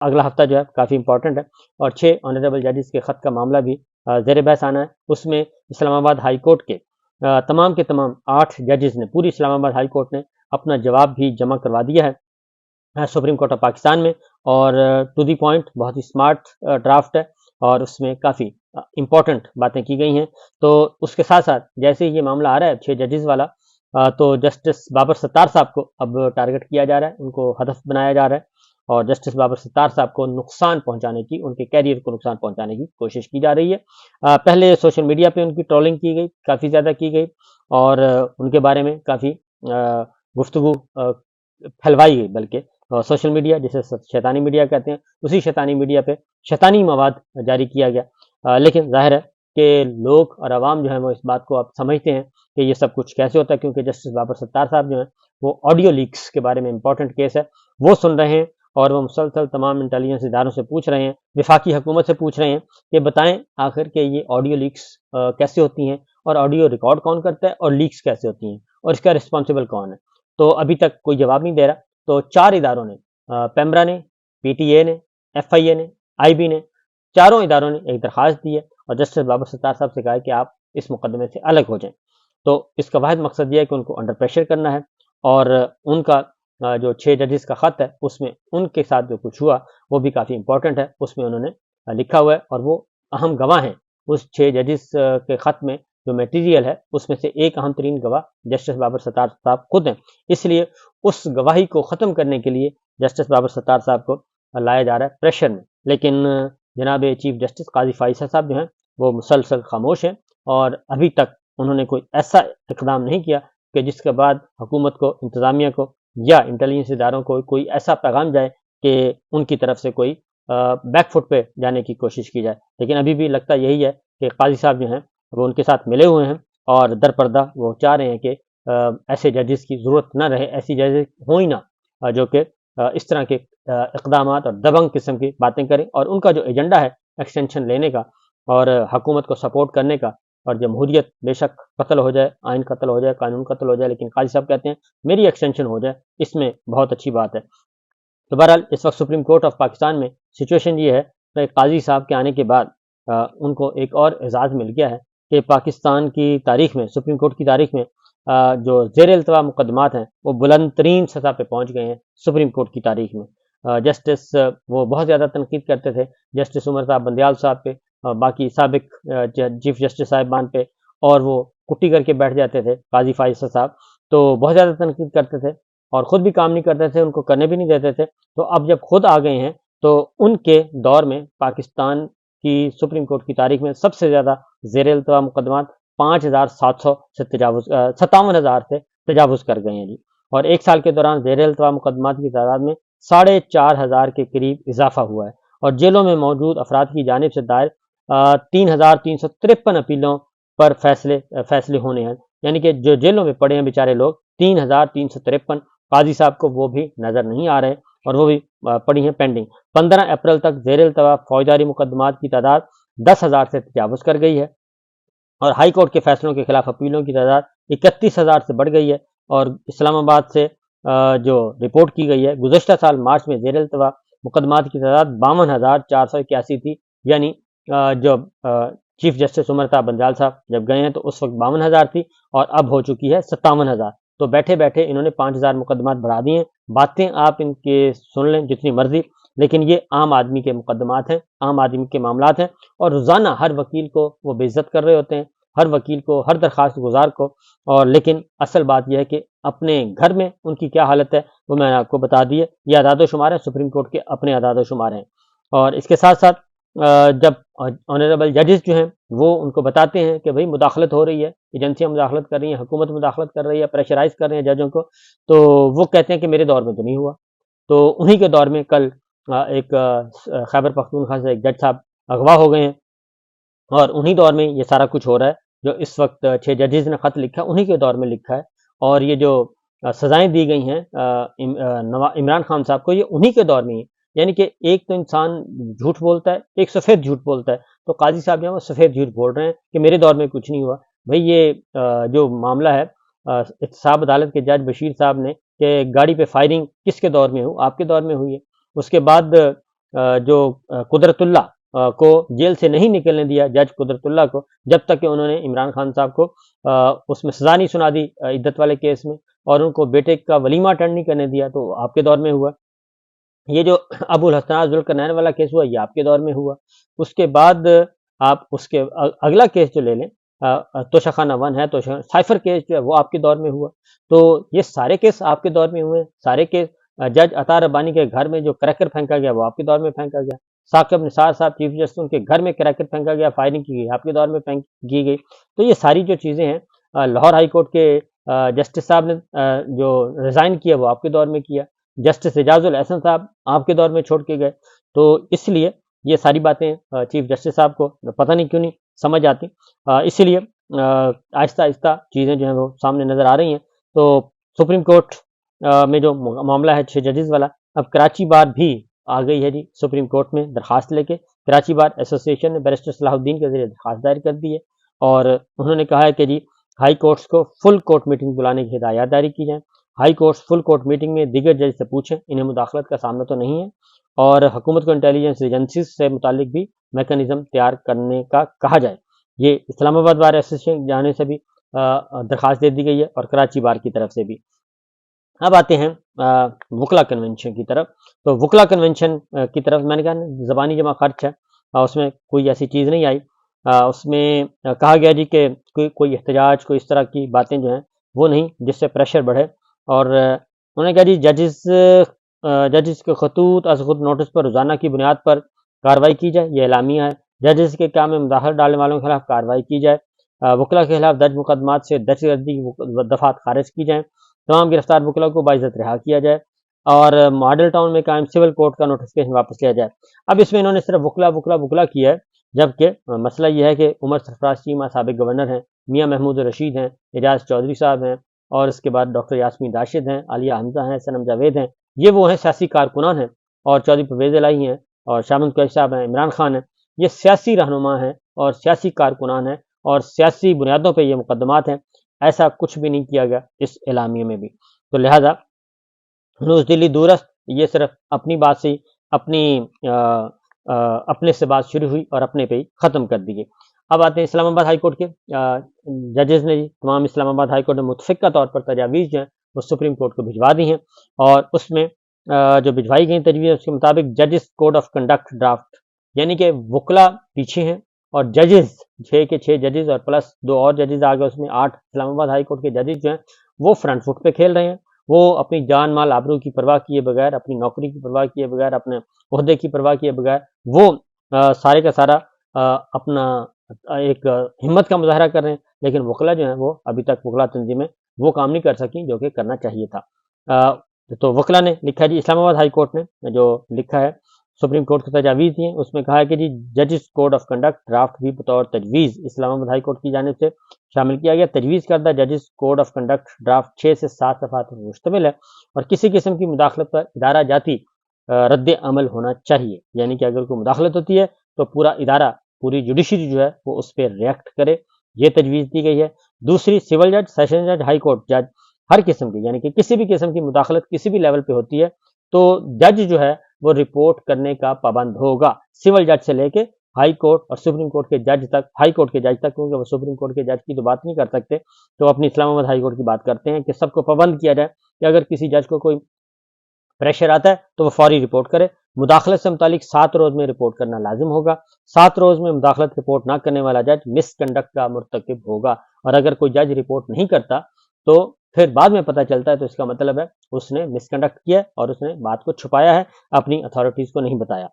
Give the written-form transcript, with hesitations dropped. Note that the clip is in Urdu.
اگلا ہفتہ جو ہے کافی امپورٹنٹ ہے، اور 6 آنریبل ججز کے خط کا معاملہ بھی زیر بحث آنا ہے۔ اس میں اسلام آباد ہائی کورٹ کے تمام کے تمام 8 ججز نے، پوری اسلام آباد ہائی کورٹ نے اپنا جواب بھی جمع کروا دیا ہے سپریم کورٹ آف پاکستان میں، اور ٹو دی پوائنٹ بہت ہی اسمارٹ ڈرافٹ ہے، اور اس میں کافی امپورٹنٹ باتیں کی گئی ہیں۔ تو اس کے ساتھ ساتھ جیسے یہ معاملہ آ رہا ہے 6 ججز والا، تو جسٹس بابر ستار صاحب کو اب ٹارگٹ کیا جا رہا ہے، ان کو ہدف بنایا جا رہا ہے، اور جسٹس بابر ستار صاحب کو نقصان پہنچانے کی، ان کے کیریئر کو نقصان پہنچانے کی کوشش کی جا رہی ہے۔ پہلے سوشل میڈیا پہ ان کی ٹرولنگ کی گئی، کافی زیادہ کی گئی، اور ان کے بارے میں کافی گفتگو پھیلوائی گئی، بلکہ سوشل میڈیا جسے شیطانی میڈیا کہتے ہیں، اسی شیطانی میڈیا پہ شیطانی مواد جاری کیا گیا۔ لیکن ظاہر ہے کہ لوگ اور عوام جو ہیں وہ اس بات کو اب سمجھتے ہیں کہ یہ سب کچھ کیسے ہوتا ہے، کیونکہ جسٹس بابر ستار صاحب جو ہیں وہ آڈیو لیکس کے بارے میں امپورٹنٹ کیس ہے وہ سن رہے ہیں، اور وہ مسلسل تمام انٹیلیجنس اداروں سے پوچھ رہے ہیں، وفاقی حکومت سے پوچھ رہے ہیں کہ بتائیں آخر کہ یہ آڈیو لیکس کیسے ہوتی ہیں، اور آڈیو ریکارڈ کون کرتا ہے، اور لیکس کیسے ہوتی ہیں، اور اس کا رسپانسبل کون ہے۔ تو ابھی تک کوئی جواب نہیں دے رہا۔ تو 4 اداروں نے، پیمرا نے، پی ٹی اے نے، ایف آئی اے نے، آئی بی نے، چاروں اداروں نے ایک درخواست دی ہے، اور جسٹس بابر ستار صاحب سے کہا ہے کہ آپ اس مقدمے سے الگ ہو جائیں۔ تو اس کا واحد مقصد یہ ہے کہ ان کو انڈر پریشر کرنا ہے، اور ان کا جو 6 ججز کا خط ہے اس میں ان کے ساتھ جو کچھ ہوا وہ بھی کافی امپورٹنٹ ہے، اس میں انہوں نے لکھا ہوا ہے، اور وہ اہم گواہ ہیں اس 6 ججز کے خط میں۔ جو میٹیریل ہے اس میں سے ایک اہم ترین گواہ جسٹس بابر ستار صاحب خود ہیں، اس لیے اس گواہی کو ختم کرنے کے لیے جسٹس بابر ستار صاحب کو لایا جا رہا ہے پریشر میں۔ لیکن جناب چیف جسٹس قاضی فائز صاحب جو ہیں وہ مسلسل خاموش ہیں، اور ابھی تک انہوں نے کوئی ایسا اقدام نہیں کیا کہ جس کے بعد حکومت کو، انتظامیہ کو، یا انٹیلیجنس اداروں کو کوئی ایسا پیغام جائے کہ ان کی طرف سے کوئی بیک فٹ پہ جانے کی کوشش کی جائے۔ لیکن ابھی بھی لگتا یہی ہے کہ قاضی صاحب جو ہیں وہ ان کے ساتھ ملے ہوئے ہیں، اور در پردہ وہ چاہ رہے ہیں کہ ایسے ججز کی ضرورت نہ رہے، ایسی ججز ہوں ہی نہ جو کہ اس طرح کے اقدامات اور دبنگ قسم کی باتیں کریں، اور ان کا جو ایجنڈا ہے ایکسٹینشن لینے کا اور حکومت کو سپورٹ کرنے کا، اور جمہوریت بے شک قتل ہو جائے، آئین قتل ہو جائے، قانون قتل ہو جائے، لیکن قاضی صاحب کہتے ہیں میری ایکسٹینشن ہو جائے، اس میں بہت اچھی بات ہے۔ تو بہرحال اس وقت سپریم کورٹ آف پاکستان میں سچویشن یہ ہے کہ قاضی صاحب کے آنے کے بعد ان کو ایک اور اعزاز مل گیا ہے کہ پاکستان کی تاریخ میں، سپریم کورٹ کی تاریخ میں جو زیر التوا مقدمات ہیں وہ بلند ترین سطح پہ پہنچ گئے ہیں سپریم کورٹ کی تاریخ میں۔ جسٹس وہ بہت زیادہ تنقید کرتے تھے جسٹس عمر صاحب بندیال صاحب پہ، باقی سابق چیف جسٹس صاحبان پہ، اور وہ کٹی کر کے بیٹھ جاتے تھے قاضی فائز صاحب، تو بہت زیادہ تنقید کرتے تھے، اور خود بھی کام نہیں کرتے تھے، ان کو کرنے بھی نہیں دیتے تھے۔ تو اب جب خود آ گئے ہیں تو ان کے دور میں پاکستان کی سپریم کورٹ کی تاریخ میں سب سے زیادہ زیر التوا مقدمات 5700 سے 57,000 سے تجاوز کر گئے ہیں جی، اور ایک سال کے دوران زیر التوا مقدمات کی تعداد میں 4,500 کے قریب اضافہ ہوا ہے، اور جیلوں میں موجود افراد کی جانب سے دائر 3,353 اپیلوں پر فیصلے ہونے ہیں، یعنی کہ جو جیلوں میں پڑے ہیں بیچارے لوگ 3,353، قاضی صاحب کو وہ بھی نظر نہیں آ رہے، اور وہ بھی پڑی ہیں پینڈنگ۔ 15 اپریل تک زیر التوا فوجداری مقدمات کی تعداد 10,000 سے تجاوز کر گئی ہے، اور ہائی کورٹ کے فیصلوں کے خلاف اپیلوں کی تعداد 31,000 سے بڑھ گئی ہے۔ اور اسلام آباد سے جو رپورٹ کی گئی ہے، گزشتہ سال مارچ میں زیر التوا مقدمات کی تعداد 52,481 تھی، یعنی جب چیف جسٹس عمر صاحب بندیال صاحب جب گئے ہیں تو اس وقت 52,000 تھی، اور اب ہو چکی ہے 57,000۔ تو بیٹھے بیٹھے انہوں نے 5,000 مقدمات بڑھا دیے ہیں۔ باتیں آپ ان کے سن لیں جتنی مرضی، لیکن یہ عام آدمی کے مقدمات ہیں، عام آدمی کے معاملات ہیں، اور روزانہ ہر وکیل کو وہ بے عزت کر رہے ہوتے ہیں، ہر وکیل کو، ہر درخواست گزار کو، اور لیکن اصل بات یہ ہے کہ اپنے گھر میں ان کی کیا حالت ہے وہ میں نے آپ کو بتا دی ہے۔ یہ اعداد و شمار ہیں، سپریم کورٹ کے اپنے اعداد و شمار ہیں، اور اس کے ساتھ ساتھ جب آنریبل ججز جو ہیں وہ ان کو بتاتے ہیں کہ بھئی مداخلت ہو رہی ہے، ایجنسیاں مداخلت کر رہی ہیں، حکومت مداخلت کر رہی ہے، پریشرائز کر رہے ہیں ججوں کو، تو وہ کہتے ہیں کہ میرے دور میں تو نہیں ہوا۔ تو انہی کے دور میں کل ایک خیبر پختونخوا سے ایک جج صاحب اغوا ہو گئے ہیں، اور انہی دور میں یہ سارا کچھ ہو رہا ہے جو اس وقت 6 ججز نے خط لکھا ہے، انہی کے دور میں لکھا ہے، اور یہ جو سزائیں دی گئی ہیں عمران خان صاحب کو، یہ انہی کے دور میں ہی، یعنی کہ ایک تو انسان جھوٹ بولتا ہے، ایک سفید جھوٹ بولتا ہے، تو قاضی صاحب جو ہیں وہ سفید جھوٹ بول رہے ہیں کہ میرے دور میں کچھ نہیں ہوا۔ بھئی یہ جو معاملہ ہے احتساب عدالت کے جج بشیر صاحب نے کہ گاڑی پہ فائرنگ کس کے دور میں ہو، آپ کے دور میں ہوئی ہے۔ اس کے بعد جو قدرت اللہ کو جیل سے نہیں نکلنے دیا، جج قدرت اللہ کو، جب تک کہ انہوں نے عمران خان صاحب کو اس میں سزا نہیں سنا دی عدت والے کیس میں، اور ان کو بیٹے کا ولیمہ اٹینڈ نہیں کرنے دیا، تو آپ کے دور میں ہوا۔ یہ جو ابو الحسنات ذوالقرنین والا کیس ہوا، یہ آپ کے دور میں ہوا۔ اس کے بعد آپ اس کے اگلا کیس جو لے لیں، توشہ خانہ 1 ہے، سائفر کیس جو ہے وہ آپ کے دور میں ہوا۔ تو یہ سارے کیس آپ کے دور میں ہوئے، سارے کیس جج عطا ربانی کے گھر میں جو کریکر پھینکا گیا وہ آپ کے دور میں پھینکا گیا۔ ثاقب نثار صاحب چیف جسٹس، ان کے گھر میں کریکر پھینکا گیا، فائرنگ کی گئی، آپ کے دور میں کی گئی۔ تو یہ ساری جو چیزیں ہیں، لاہور ہائی کورٹ کے جسٹس صاحب نے جو ریزائن کیا وہ آپ کے دور میں کیا، جسٹس اعجاز الحسن صاحب آپ کے دور میں چھوڑ کے گئے۔ تو اس لیے یہ ساری باتیں چیف جسٹس صاحب کو پتہ نہیں کیوں نہیں سمجھ آتی، اسی لیے آہستہ آہستہ چیزیں جو ہیں وہ سامنے نظر آ رہی ہیں۔ تو سپریم کورٹ میں جو معاملہ ہے 6 ججز والا، اب کراچی بار بھی آ گئی ہے جی سپریم کورٹ میں درخواست لے کے۔ کراچی بار ایسوسیشن نے بیرسٹر صلاح الدین کے ذریعے درخواست دائر کر دی ہے، اور انہوں نے کہا ہے کہ جی ہائی کورٹس کو فل کورٹ میٹنگ بلانے کی ہدایات جاری کی جائیں۔ High courts full court meeting میں دیگر جج سے پوچھیں، انہیں مداخلت کا سامنا تو نہیں ہے، اور حکومت کو انٹیلیجنس ایجنسیز سے متعلق بھی میکانزم تیار کرنے کا کہا جائے۔ یہ اسلام آباد بار ایسوسیشن جانے سے بھی درخواست دے دی گئی ہے، اور کراچی بار کی طرف سے بھی۔ اب آتے ہیں وکلا کنونشن کی طرف۔ تو وکلا کنونشن کی طرف میں نے کہا زبانی جمع خرچ ہے، اس میں کوئی ایسی چیز نہیں آئی۔ اس میں کہا گیا جی کہ کوئی احتجاج، کوئی اس طرح کی باتیں جو ہیں وہ نہیں جس سے پریشر بڑھے، اور انہوں نے کہا جی ججز کے خطوط از خود نوٹس پر روزانہ کی بنیاد پر کارروائی کی جائے، یہ اعلامیہ ہے۔ ججز کے کام میں مداخلت ڈالنے والوں کے خلاف کارروائی کی جائے، وکلا کے خلاف درج مقدمات سے دہشت گردی کی دفعات خارج کی جائیں، تمام گرفتار وکلا کو باعزت رہا کیا جائے، اور ماڈل ٹاؤن میں قائم سول کورٹ کا نوٹیفکیشن واپس لیا جائے۔ اب اس میں انہوں نے صرف وکلا کیا ہے، جبکہ مسئلہ یہ ہے کہ عمر سرفراز چیمہ سابق گورنر ہیں، میاں محمود رشید ہیں، اعجاز چودھری صاحب ہیں، اور اس کے بعد ڈاکٹر یاسمین راشد ہیں، عالیہ حمزہ ہیں، صنم جاوید ہیں، یہ وہ ہیں سیاسی کارکنان ہیں، اور چودھری پرویز الہی ہیں، اور شاہ محمود قریشی صاحب ہیں، عمران خان ہیں، یہ سیاسی رہنما ہیں اور سیاسی کارکنان ہیں، اور سیاسی بنیادوں پہ یہ مقدمات ہیں۔ ایسا کچھ بھی نہیں کیا گیا اس اعلامیے میں بھی، تو لہذا نیوز دلی دورست یہ صرف اپنی بات سے اپنے سے بات شروع ہوئی اور اپنے پہ ہی ختم کر دی گئی۔ اب آتے ہیں اسلام آباد ہائی کورٹ کے ججز نے، تمام اسلام آباد ہائی کورٹ نے متفقہ طور پر تجاویز جو ہیں وہ سپریم کورٹ کو بھجوا دی ہیں، اور اس میں جو بھجوائی گئی تجویز اس کے مطابق ججز کوڈ آف کنڈکٹ ڈرافٹ، یعنی کہ وکلا پیچھے ہیں اور ججز 6 کے 6 ججز اور پلس 2 اور ججز آ گئے، اس میں 8 اسلام آباد ہائی کورٹ کے ججز جو ہیں وہ فرنٹ فٹ پہ کھیل رہے ہیں، وہ اپنی جان مال آبرو کی پرواہ کیے بغیر، اپنی نوکری کی پرواہ کیے بغیر، اپنے عہدے کی پرواہ کیے بغیر، وہ سارے کا سارا اپنا ایک ہمت کا مظاہرہ کر رہے ہیں، لیکن وکلا جو ہیں وہ ابھی تک وکلا تنظیمیں وہ کام نہیں کر سکیں جو کہ کرنا چاہیے تھا۔ تو وکلا نے لکھا جی، اسلام آباد ہائی کورٹ نے جو لکھا ہے سپریم کورٹ کو تجاویز دی ہیں، اس میں کہا ہے کہ جی ججز کوڈ آف کنڈکٹ ڈرافٹ بھی بطور تجویز اسلام آباد ہائی کورٹ کی جانب سے شامل کیا گیا۔ تجویز کردہ ججز کوڈ آف کنڈکٹ ڈرافٹ 6 سے 7 صفحات پر مشتمل ہے، اور کسی قسم کی مداخلت پر ادارہ جاتی رد عمل ہونا چاہیے، یعنی کہ اگر کوئی مداخلت ہوتی ہے تو پورا ادارہ، پوری جوڈیشری جو ہے وہ اس پہ ریئیکٹ کرے، یہ تجویز دی گئی ہے۔ دوسری، سول جج، سیشن جج، ہائی کورٹ جج ہر قسم کی، یعنی کہ کسی بھی قسم کی مداخلت کسی بھی لیول پہ ہوتی ہے تو جج جو ہے وہ رپورٹ کرنے کا پابند ہوگا، سول جج سے لے کے ہائی کورٹ اور سپریم کورٹ کے جج تک، ہائی کورٹ کے جج تک، کیونکہ وہ سپریم کورٹ کے جج کی تو بات نہیں کر سکتے، تو اپنی اسلام آباد ہائی کورٹ کی بات کرتے ہیں کہ سب کو پابند کیا جائے کہ اگر کسی جج کو کوئی پریشر آتا ہے تو وہ فوری رپورٹ کرے۔ مداخلت سے متعلق 7 روز میں رپورٹ کرنا لازم ہوگا، 7 روز میں مداخلت رپورٹ نہ کرنے والا جج مس کنڈکٹ کا مرتکب ہوگا، اور اگر کوئی جج رپورٹ نہیں کرتا تو پھر بعد میں پتہ چلتا ہے تو اس کا مطلب ہے اس نے مس کنڈکٹ کیا اور اس نے بات کو چھپایا ہے، اپنی اتھارٹیز کو نہیں بتایا۔